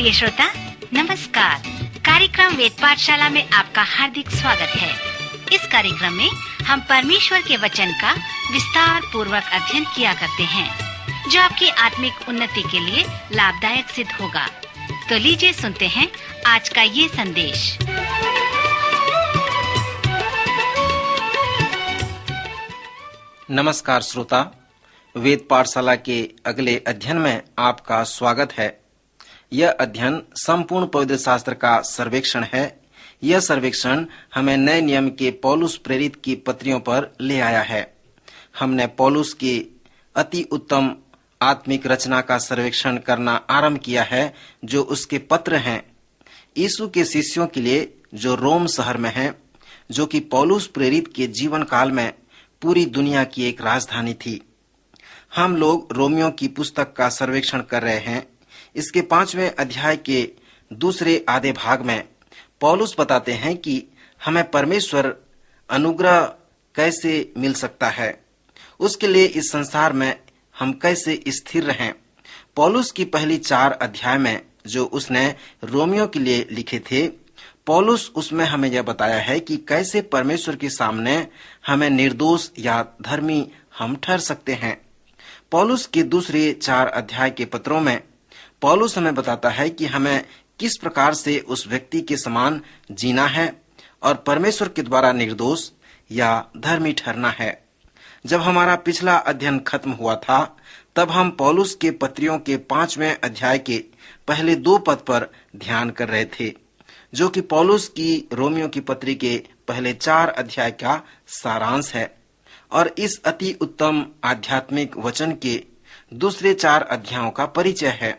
प्रिय श्रोता नमस्कार। कार्यक्रम वेद पाठशाला में आपका हार्दिक स्वागत है। इस कार्यक्रम में हम परमेश्वर के वचन का विस्तार पूर्वक अध्ययन किया करते हैं, जो आपकी आत्मिक उन्नति के लिए लाभदायक सिद्ध होगा। तो लीजिए सुनते हैं आज का ये संदेश। नमस्कार श्रोता, वेद पाठशाला के अगले अध्ययन में आपका स्वागत है। यह अध्ययन संपूर्ण पवित्र शास्त्र का सर्वेक्षण है। यह सर्वेक्षण हमें नए नियम के पौलुस प्रेरित की पत्रियों पर ले आया है। हमने पौलुस की अति उत्तम आत्मिक रचना का सर्वेक्षण करना आरंभ किया है, जो उसके पत्र हैं यीशु के शिष्यों के लिए, जो रोम शहर में हैं, जो कि पौलुस प्रेरित के जीवन काल में पूरी दुनिया की एक राजधानी थी। हम लोग रोमियो की पुस्तक का सर्वेक्षण कर रहे हैं। इसके 5वें अध्याय के दूसरे आधे भाग में पौलुस बताते हैं कि हमें परमेश्वर अनुग्रह कैसे मिल सकता है, उसके लिए इस संसार में हम कैसे स्थिर रहें। पौलुस की पहली 4 अध्याय में जो उसने रोमियो के लिए लिखे थे, पौलुस उसमें हमें यह बताया है कि कैसे परमेश्वर के सामने हमें निर्दोष या धर्मी हम ठहर सकते हैं। पौलुस के दूसरे 4 अध्याय के पत्रों में पौलुस हमें बताता है कि हमें किस प्रकार से उस व्यक्ति के समान जीना है और परमेश्वर के द्वारा निर्दोष या धर्मी ठहरना है। जब हमारा पिछला अध्ययन खत्म हुआ था, तब हम पौलुस के पत्रियों के 5वें अध्याय के पहले 2 पद पर ध्यान कर रहे थे, जो कि पौलुस की रोमियो की पत्री के पहले 4 अध्याय का सारांश है और इस अति उत्तम आध्यात्मिक वचन के दूसरे 4 अध्यायों का परिचय है।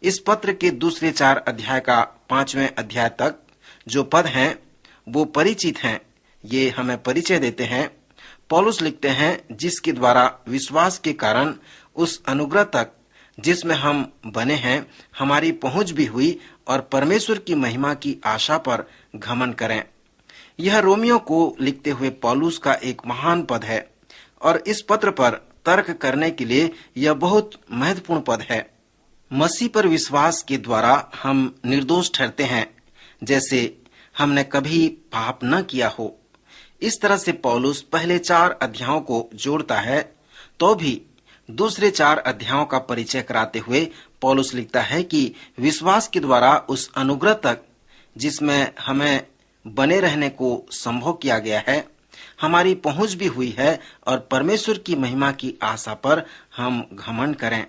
इस पत्र के दूसरे 4 अध्याय का 5वें अध्याय तक जो पद हैं वो परिचित हैं। ये हमें परिचय देते हैं। पौलुस लिखते हैं, जिसके द्वारा विश्वास के कारण उस अनुग्रह तक जिसमें हम बने हैं हमारी पहुंच भी हुई और परमेश्वर की महिमा की आशा पर घमंड करें। यह रोमियो को लिखते हुए पौलुस का एक महान पद है और इस पत्र पर तर्क करने के लिए यह बहुत महत्वपूर्ण पद है। मसीह पर विश्वास के द्वारा हम निर्दोष ठहरते हैं, जैसे हमने कभी पाप न किया हो। इस तरह से पौलुस पहले 4 अध्यायों को जोड़ता है, तो भी दूसरे 4 अध्यायों का परिचय कराते हुए पौलुस लिखता है कि विश्वास के द्वारा उस अनुग्रह तक जिसमें हमें बने रहने को संभव किया गया है हमारी पहुंच भी हुई है और परमेश्वर की महिमा की आशा पर हम घमंड करें।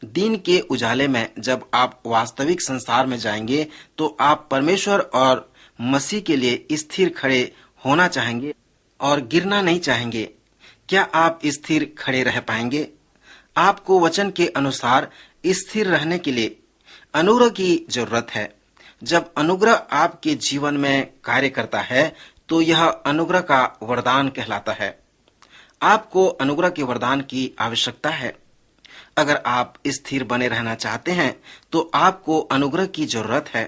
दिन के उजाले में जब आप वास्तविक संसार में जाएंगे तो आप परमेश्वर और मसीह के लिए स्थिर खड़े होना चाहेंगे और गिरना नहीं चाहेंगे। क्या आप स्थिर खड़े रह पाएंगे? आपको वचन के अनुसार स्थिर रहने के लिए अनुग्रह की जरूरत है। जब अनुग्रह आपके जीवन में कार्य करता है तो यह अनुग्रह का वरदान कहलाता है। आपको अनुग्रह के वरदान की आवश्यकता है। अगर आप स्थिर बने रहना चाहते हैं तो आपको अनुग्रह की जरूरत है।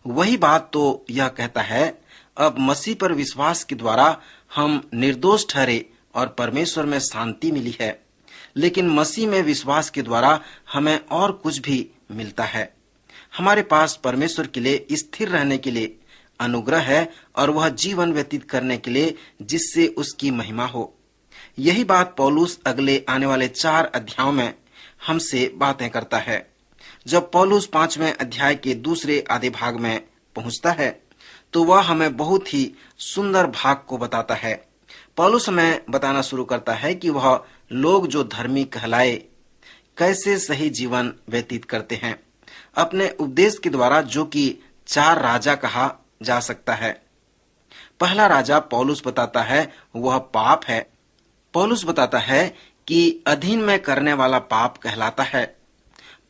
वही बात तो यह कहता है, अब मसीह पर विश्वास के द्वारा हम निर्दोष ठहरे और परमेश्वर में शांति मिली है। लेकिन मसीह में विश्वास के द्वारा हमें और कुछ भी मिलता है। हमारे पास परमेश्वर के लिए स्थिर रहने के लिए अनुग्रह है और वह जीवन व्यतीत करने के लिए जिससे उसकी महिमा हो। यही बात पौलुस अगले आने वाले 4 अध्यायों में हमसे बातें करता है। जब पौलुस 5वें अध्याय के दूसरे आधे भाग में पहुंचता है तो वह हमें बहुत ही सुंदर भाग को बताता है। पौलुस हमें बताना शुरू करता है कि वह लोग जो धर्मी कहलाए कैसे सही जीवन व्यतीत करते हैं, अपने उपदेश के द्वारा, जो कि 4 राजा कहा जा सकता है। पहला राजा पौलुस बताता है वह पाप है। पौलुस बताता है कि अधीन में करने वाला पाप कहलाता है।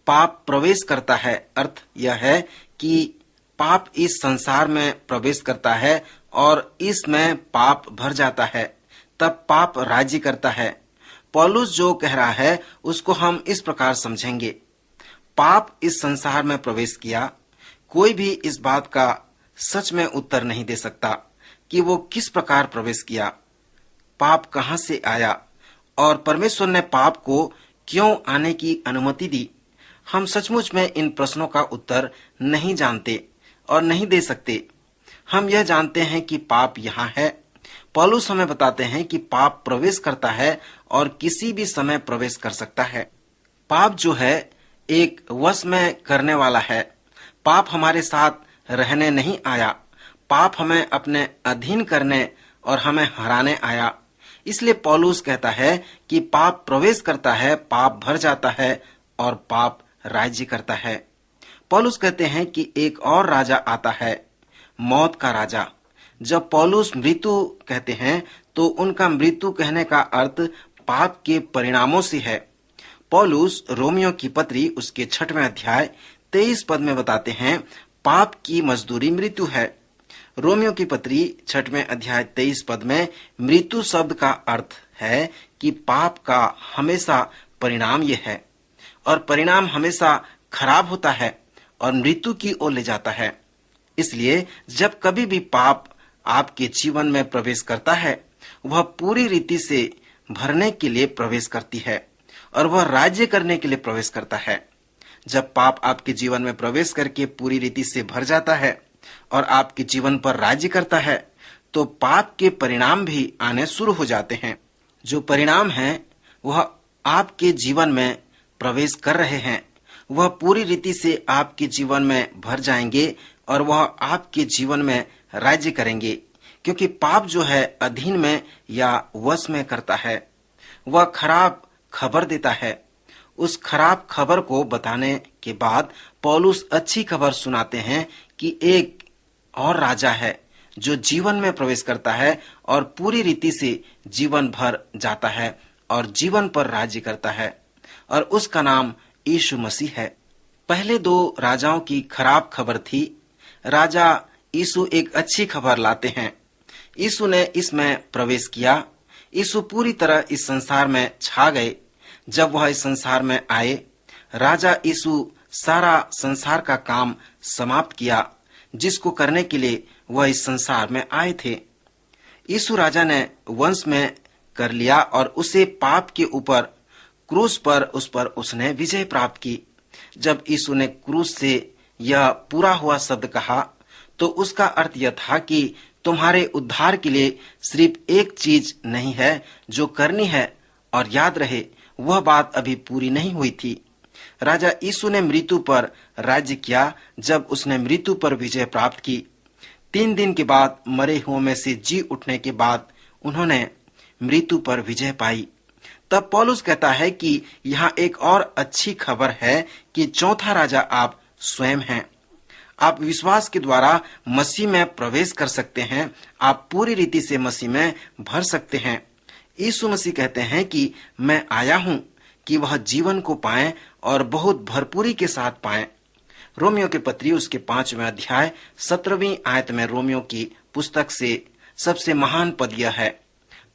पाप प्रवेश करता है, अर्थ यह है कि पाप इस संसार में प्रवेश करता है और इसमें पाप भर जाता है, तब पाप राज्य करता है। पौलुस जो कह रहा है उसको हम इस प्रकार समझेंगे। पाप इस संसार में प्रवेश किया। कोई भी इस बात का सच में उत्तर नहीं दे सकता कि वो किस प्रकार प्रवेश किया, पाप कहां से आया और परमेश्वर ने पाप को क्यों आने की अनुमति दी। हम सचमुच में इन प्रश्नों का उत्तर नहीं जानते और नहीं दे सकते। हम यह जानते हैं कि पाप यहाँ है। पौलुस हमें बताते हैं कि पाप प्रवेश करता है और किसी भी समय प्रवेश कर सकता है। पाप जो है एक वश में करने वाला है। पाप हमारे साथ रहने नहीं आया। पाप हमें अपने अधीन करने और हमें हराने आया। इसलिए पौलुस कहता है कि पाप प्रवेश करता है, पाप भर जाता है और पाप राज्य करता है। पौलुस कहते हैं कि एक और राजा आता है, मौत का राजा। जब पौलुस मृत्यु कहते हैं तो उनका मृत्यु कहने का अर्थ पाप के परिणामों से है। पौलुस रोमियो की पत्री उसके 6वें अध्याय 23 पद में बताते हैं, पाप की मजदूरी मृत्यु है। रोमियो की पत्री 6वें अध्याय 23 पद में मृत्यु शब्द का अर्थ है कि पाप का हमेशा परिणाम ये है और परिणाम हमेशा खराब होता है और मृत्यु की ओर ले जाता है। इसलिए जब कभी भी पाप आपके जीवन में प्रवेश करता है, वह पूरी रीति से भरने के लिए प्रवेश करती है और वह राज्य करने के लिए प्रवेश करता है। जब पाप आपके जीवन में प्रवेश करके पूरी रीति से भर जाता है और आपके जीवन पर राज्य करता है, तो पाप के परिणाम भी आने शुरू हो जाते हैं। जो परिणाम हैं, वह आपके जीवन में प्रवेश कर रहे हैं, वह पूरी रीति से आपके जीवन में भर जाएंगे और वह आपके जीवन में राज्य करेंगे, क्योंकि पाप जो है अधीन में या वश में करता है। वह खराब खबर देता है। उस खराब खबर को बताने के बाद पौलुस अच्छी खबर सुनाते हैं कि एक और राजा है जो जीवन में प्रवेश करता है और पूरी रीति से जीवन भर जाता है और जीवन पर राज्य करता है, और उसका नाम यीशु मसीह है। पहले 2 राजाओं की खराब खबर थी। राजा यीशु एक अच्छी खबर लाते हैं। यीशु ने इसमें प्रवेश किया। यीशु पूरी तरह इस संसार में छा गए। जब वह इस संसार में आए, राजा यीशु सारा संसार का काम समाप्त किया जिसको करने के लिए वह इस संसार में आए थे। यीशु राजा ने वंश में कर लिया और उसे पाप के ऊपर क्रूस पर उस पर उसने विजय प्राप्त की। जब यीशु ने क्रूस से यह पूरा हुआ शब्द कहा तो उसका अर्थ यह था कि तुम्हारे उद्धार के लिए सिर्फ एक चीज नहीं है जो करनी है, और याद रहे वह बात अभी पूरी नहीं हुई थी। राजा यीशु ने मृत्यु पर राज्य किया। जब उसने मृत्यु पर विजय प्राप्त की, 3 दिन के बाद मरे हुओं में से जी उठने के बाद उन्होंने मृत्यु पर विजय पाई। तब पौलुस कहता है कि यहाँ एक और अच्छी खबर है कि चौथा राजा आप स्वयं हैं। आप विश्वास के द्वारा मसीह में प्रवेश कर सकते हैं। आप पूरी रीति से मसीह में भर सकते हैं। यीशु मसीह कहते हैं कि मैं आया हूँ कि वह जीवन को पाएं और बहुत भरपूरी के साथ पाएं। रोमियो की पत्री उसके 5वें अध्याय 17वीं आयत में रोमियो की पुस्तक से सबसे महान पद यह है।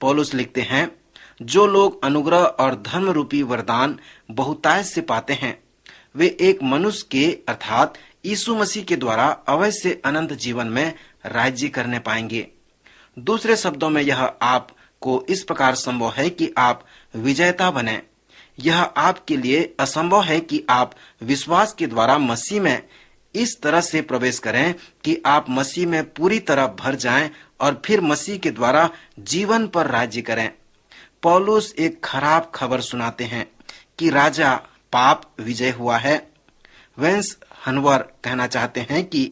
पौलुस लिखते हैं, जो लोग अनुग्रह और धर्म रूपी वरदान बहुतायत से पाते हैं, वे एक मनुष्य के अर्थात यीशु मसीह के द्वारा अवश्य से अनंत जीवन में राज्य करने पाएंगे। दूसरे शब्दों में यह आपको इस प्रकार संभव है कि आप विजेता बने। यह आपके लिए असंभव है कि आप विश्वास के द्वारा मसीह में इस तरह से प्रवेश करें कि आप मसीह में पूरी तरह भर जाएं और फिर मसीह के द्वारा जीवन पर राज्य करें। पौलुस एक खराब खबर सुनाते हैं कि राजा पाप विजय हुआ है। वेंस हनवर कहना चाहते हैं कि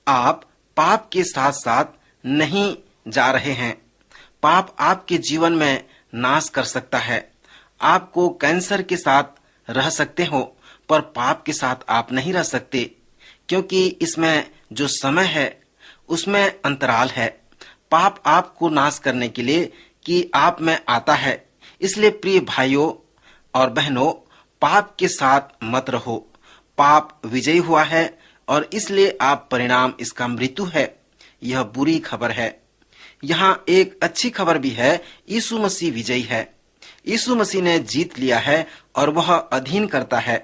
आप पाप के साथ साथ नहीं जा रहे हैं। पाप आपके जीवन में नाश कर सकता है। आपको कैंसर के साथ रह सकते हो, पर पाप के साथ आप नहीं रह सकते, क्योंकि इसमें जो समय है उसमें अंतराल है। पाप आपको नाश करने के लिए कि आप में आता है। इसलिए प्रिय भाइयों और बहनों, पाप के साथ मत रहो। पाप विजयी हुआ है और इसलिए आप परिणाम इसका मृत्यु है। यह बुरी खबर है। यहाँ एक अच्छी खबर भी है, यीशु मसीह विजयी है। यीशु मसीह ने जीत लिया है और वह अधीन करता है।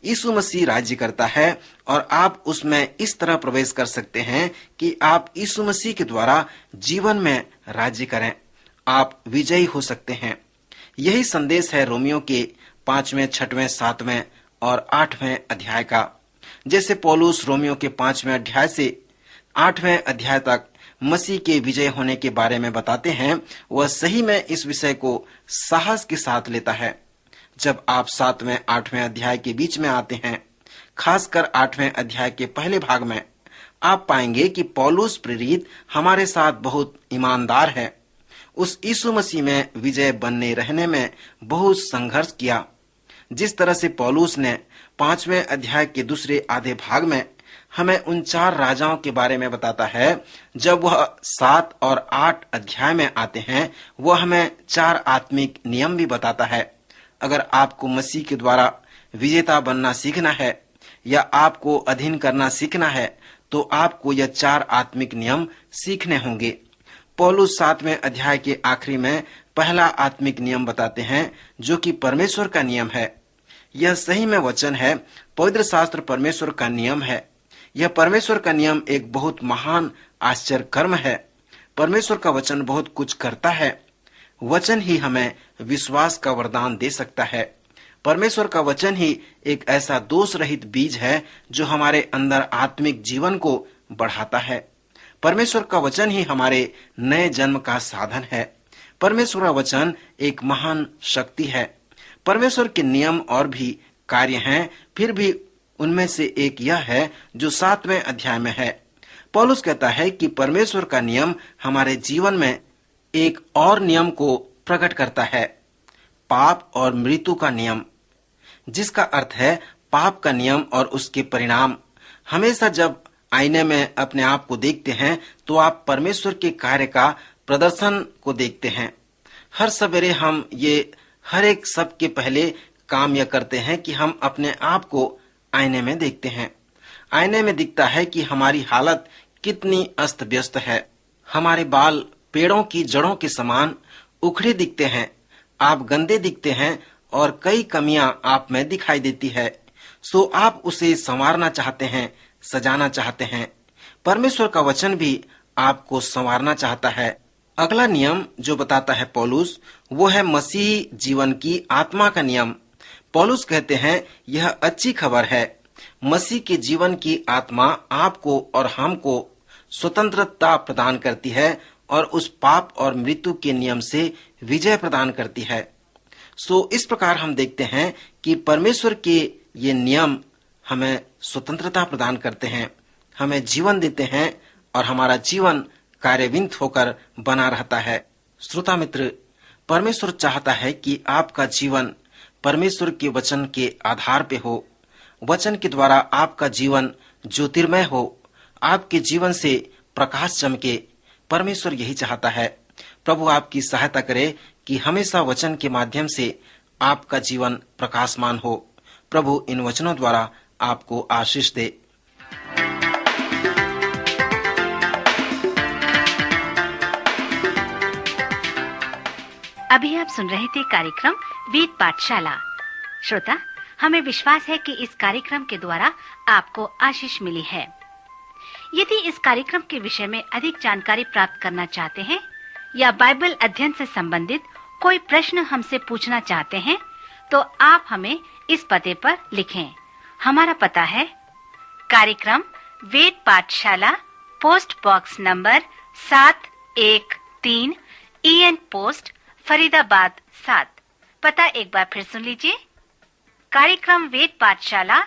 यीशु मसीह राज्य करता है और आप उसमें इस तरह प्रवेश कर सकते हैं कि आप यीशु मसीह के द्वारा जीवन में राज्य करें। आप विजयी हो सकते हैं। यही संदेश है रोमियो के 5वें, 6वें, 7वें और 8वें अध्याय का। जैसे पौलुस रोमियो के 5वें अध्याय से 8वें अध्याय तक मसीह के विजय होने के बारे में बताते हैं, वह सही में इस विषय को साहस के साथ लेता है। जब आप 7वें 8वें अध्याय के बीच में आते हैं, खासकर 8वें अध्याय के पहले भाग में, आप पाएंगे कि पौलुस प्रेरित हमारे साथ बहुत ईमानदार है। उस यीशु मसीह में विजय बनने रहने में बहुत संघर्ष किया। जिस तरह से पौलुस ने 5वें अध्याय के दूसरे आधे भाग में हमें उन 4 राजाओं के बारे में बताता है, जब वह 7 और 8 अध्याय में आते हैं, वह हमें 4 आत्मिक नियम भी बताता है। अगर आपको मसीह के द्वारा विजेता बनना सीखना है या आपको अधीन करना सीखना है, तो आपको यह 4 आत्मिक नियम सीखने होंगे। पौलुस 7वें अध्याय के आखिरी में पहला आत्मिक नियम बताते हैं, जो कि परमेश्वर का नियम है। यह सही में वचन है। पवित्र शास्त्र परमेश्वर का नियम है। यह परमेश्वर का नियम एक बहुत महान आश्चर्य कर्म है। परमेश्वर का वचन बहुत कुछ करता है। वचन ही हमें विश्वास का वरदान दे सकता है। परमेश्वर का वचन ही एक ऐसा दोष रहित बीज है जो हमारे अंदर आत्मिक जीवन को बढ़ाता है। परमेश्वर का वचन ही हमारे नए जन्म का साधन है। परमेश्वर का वचन एक महान शक्ति है। परमेश्वर के नियम और भी कार्य हैं, फिर भी उनमें से एक यह है जो 7वें अध्याय में है। पौलुस कहता है कि परमेश्वर का नियम हमारे जीवन में एक और नियम को प्रकट करता है, पाप और मृत्यु का नियम, जिसका अर्थ है पाप का नियम और उसके परिणाम। हमेशा जब आईने में अपने आप को देखते हैं तो आप परमेश्वर के कार्य का प्रदर्शन को देखते हैं। हर सवेरे हम ये हर एक सब के पहले काम यह करते हैं कि हम अपने आप को आईने में देखते हैं। आईने में दिखता है कि हमारी हालत कितनी अस्त व्यस्त है। हमारे बाल पेड़ों की जड़ों के समान उखड़े दिखते हैं। आप गंदे दिखते हैं और कई कमियां आप में दिखाई देती है। सो आप उसे संवारना चाहते हैं, सजाना चाहते हैं। परमेश्वर का वचन भी आपको संवारना चाहता है। अगला नियम जो बताता है पौलुस, वो है मसीह जीवन की आत्मा का नियम। पौलुस कहते हैं, यह अच्छी खबर है। मसीह के जीवन की आत्मा आपको और हमको स्वतंत्रता प्रदान करती है और उस पाप और मृत्यु के नियम से विजय प्रदान करती है। सो इस प्रकार हम देखते हैं कि परमेश्वर के ये नियम हमें स्वतंत्रता प्रदान करते हैं, हमें जीवन देते हैं और हमारा जीवन कार्यविंत होकर बना रहता है। श्रोता मित्र, परमेश्वर चाहता है कि आपका जीवन परमेश्वर के वचन के आधार पे हो। वचन के द्वारा आपका जीवन ज्योतिर्मय हो, आपके जीवन से प्रकाश चमके। परमेश्वर यही चाहता है। प्रभु आपकी सहायता करे कि हमेशा वचन के माध्यम से आपका जीवन प्रकाशमान हो। प्रभु इन वचनों द्वारा आपको आशीष दे। अभी आप सुन रहे थे कार्यक्रम वेद पाठशाला। श्रोता, हमें विश्वास है कि इस कार्यक्रम के द्वारा आपको आशीष मिली है। यदि इस कार्यक्रम के विषय में अधिक जानकारी प्राप्त करना चाहते हैं या बाइबल अध्ययन से संबंधित कोई प्रश्न हमसे पूछना चाहते हैं, तो आप हमें इस पते पर लिखें। हमारा पता है कार्यक्रम वेद पाठशाला, post box number 713, EN post, Faridabad 7। पता एक बार फिर सुन लीजिए। कार्यक्रम वेद पाठशाला,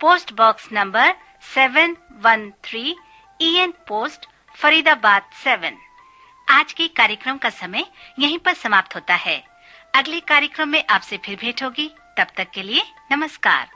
post box number 713, EN post, Faridabad 7। आज के कार्यक्रम का समय यहीं पर समाप्त होता है। अगले कार्यक्रम में आपसे फिर भेंट होगी। तब तक के लिए नमस्कार।